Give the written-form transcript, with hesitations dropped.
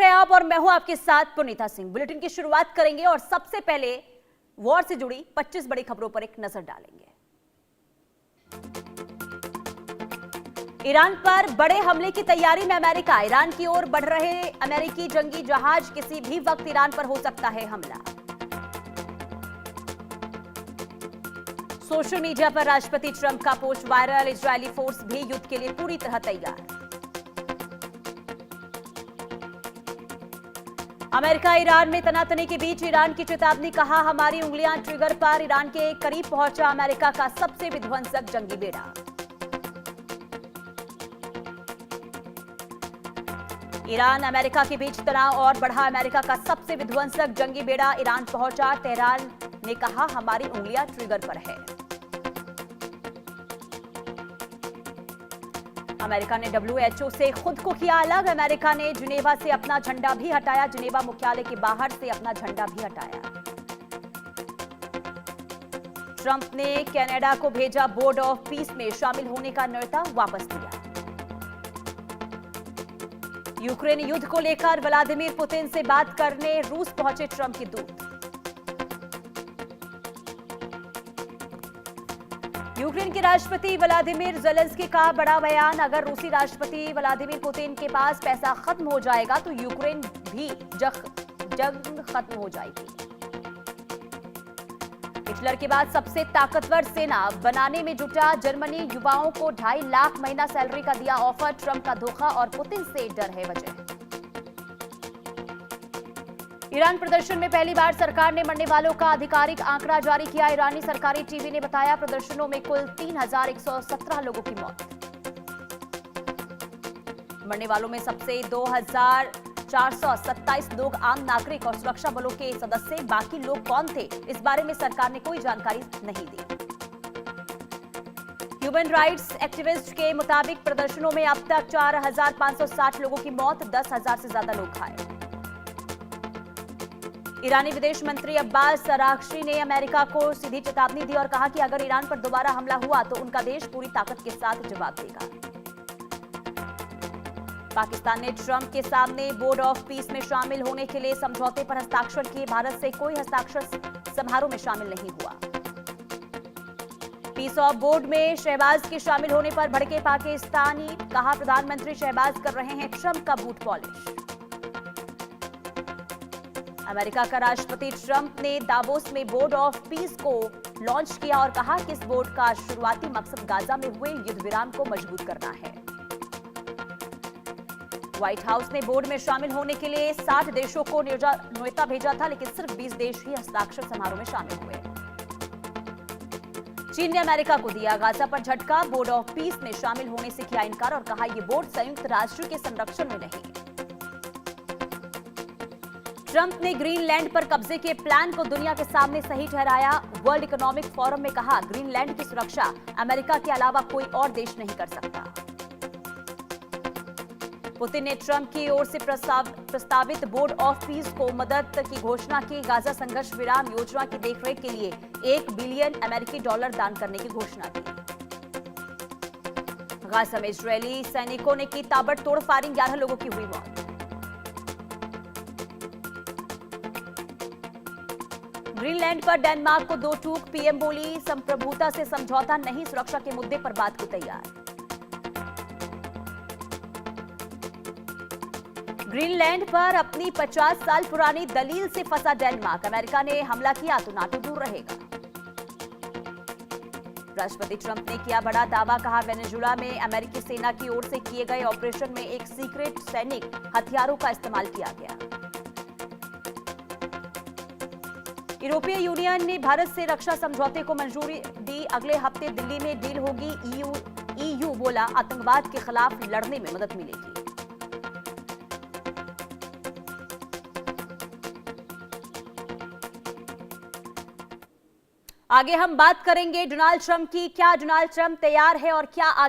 रहे आप और मैं हूं आपके साथ पुनीता सिंह। बुलेटिन की शुरुआत करेंगे और सबसे पहले वॉर से जुड़ी 25 बड़ी खबरों पर एक नजर डालेंगे। ईरान पर बड़े हमले की तैयारी में अमेरिका। ईरान की ओर बढ़ रहे अमेरिकी जंगी जहाज, किसी भी वक्त ईरान पर हो सकता है हमला। सोशल मीडिया पर राष्ट्रपति ट्रंप का पोस्ट वायरल। इजरायली फोर्स भी युद्ध के लिए पूरी तरह तैयार। अमेरिका ईरान में तनातनी के बीच ईरान की चेतावनी। कहा, हमारी उंगलियां ट्रिगर पर। ईरान के करीब पहुंचा अमेरिका का सबसे विध्वंसक जंगी बेड़ा। ईरान अमेरिका के बीच तनाव और बढ़ा। अमेरिका का सबसे विध्वंसक जंगी बेड़ा ईरान पहुंचा। तेहरान ने कहा, हमारी उंगलियां ट्रिगर पर है। अमेरिका ने WHO से खुद को किया अलग। अमेरिका ने जिनेवा से अपना झंडा भी हटाया। जिनेवा मुख्यालय के बाहर से अपना झंडा भी हटाया। ट्रंप ने कनाडा को भेजा बोर्ड ऑफ पीस में शामिल होने का न्योता वापस लिया। यूक्रेन युद्ध को लेकर व्लादिमीर पुतिन से बात करने रूस पहुंचे ट्रंप के दूत। यूक्रेन के राष्ट्रपति व्लादिमीर ज़ेलेंस्की का बड़ा बयान। अगर रूसी राष्ट्रपति व्लादिमीर पुतिन के पास पैसा खत्म हो जाएगा तो यूक्रेन भी जंग खत्म हो जाएगी। हिटलर के बाद सबसे ताकतवर सेना बनाने में जुटा जर्मनी। युवाओं को 2.5 लाख महीना सैलरी का दिया ऑफर। ट्रंप का धोखा और पुतिन से डर है वजह। ईरान प्रदर्शन में पहली बार सरकार ने मरने वालों का आधिकारिक आंकड़ा जारी किया। ईरानी सरकारी टीवी ने बताया, प्रदर्शनों में कुल 3117 लोगों की मौत। मरने वालों में सबसे 2427 लोग आम नागरिक और सुरक्षा बलों के सदस्य। बाकी लोग कौन थे, इस बारे में सरकार ने कोई जानकारी नहीं दी। ह्यूमन राइट्स एक्टिविस्ट के मुताबिक प्रदर्शनों में अब तक 4560 लोगों की मौत, 10,000 से ज्यादा लोग घायल। ईरानी विदेश मंत्री अब्बास अरागची ने अमेरिका को सीधी चेतावनी दी और कहा कि अगर ईरान पर दोबारा हमला हुआ तो उनका देश पूरी ताकत के साथ जवाब देगा। पाकिस्तान ने ट्रंप के सामने बोर्ड ऑफ पीस में शामिल होने के लिए समझौते पर हस्ताक्षर किए। भारत से कोई हस्ताक्षर समारोह में शामिल नहीं हुआ। पीस ऑफ बोर्ड में शहबाज के शामिल होने पर भड़के पाकिस्तानी। कहा, प्रधानमंत्री शहबाज कर रहे हैं ट्रंप का बूट पॉलिश। अमेरिका का राष्ट्रपति ट्रंप ने दावोस में बोर्ड ऑफ पीस को लॉन्च किया और कहा कि इस बोर्ड का शुरुआती मकसद गाजा में हुए युद्ध विराम को मजबूत करना है। व्हाइट हाउस ने बोर्ड में शामिल होने के लिए 60 देशों को न्योता भेजा था, लेकिन सिर्फ 20 देश ही हस्ताक्षर समारोह में शामिल हुए। चीन ने अमेरिका को दिया गाजा पर झटका। बोर्ड ऑफ पीस में शामिल होने से किया इनकार और कहा, यह बोर्ड संयुक्त राष्ट्र के संरक्षण में नहीं। ट्रंप ने ग्रीनलैंड पर कब्जे के प्लान को दुनिया के सामने सही ठहराया। वर्ल्ड इकोनॉमिक फोरम में कहा, ग्रीनलैंड की सुरक्षा अमेरिका के अलावा कोई और देश नहीं कर सकता। पुतिन ने ट्रंप की ओर से प्रस्तावित बोर्ड ऑफ पीस को मदद की घोषणा की। गाजा संघर्ष विराम योजना की देखरेख के लिए $1 बिलियन अमेरिकी दान करने की घोषणा की। गाजा में इजरायली सैनिकों ने की ताबड़तोड़ फायरिंग, 11 लोगों की हुई मौत। ग्रीनलैंड पर डेनमार्क को 2 टूक। पीएम बोली, संप्रभुता से समझौता नहीं, सुरक्षा के मुद्दे पर बात को तैयार। ग्रीनलैंड पर अपनी 50 साल पुरानी दलील से फंसा डेनमार्क। अमेरिका ने हमला किया तो नाटो दूर रहेगा। राष्ट्रपति ट्रंप ने किया बड़ा दावा। कहा, वेनेजुएला में अमेरिकी सेना की ओर से किए गए ऑपरेशन में एक सीक्रेट सैनिक हथियारों का इस्तेमाल किया गया। यूरोपीय यूनियन ने भारत से रक्षा समझौते को मंजूरी दी। अगले हफ्ते दिल्ली में डील होगी। ईयू बोला, आतंकवाद के खिलाफ लड़ने में मदद मिलेगी। आगे हम बात करेंगे डोनाल्ड ट्रंप की। क्या डोनाल्ड ट्रंप तैयार है और क्या आगे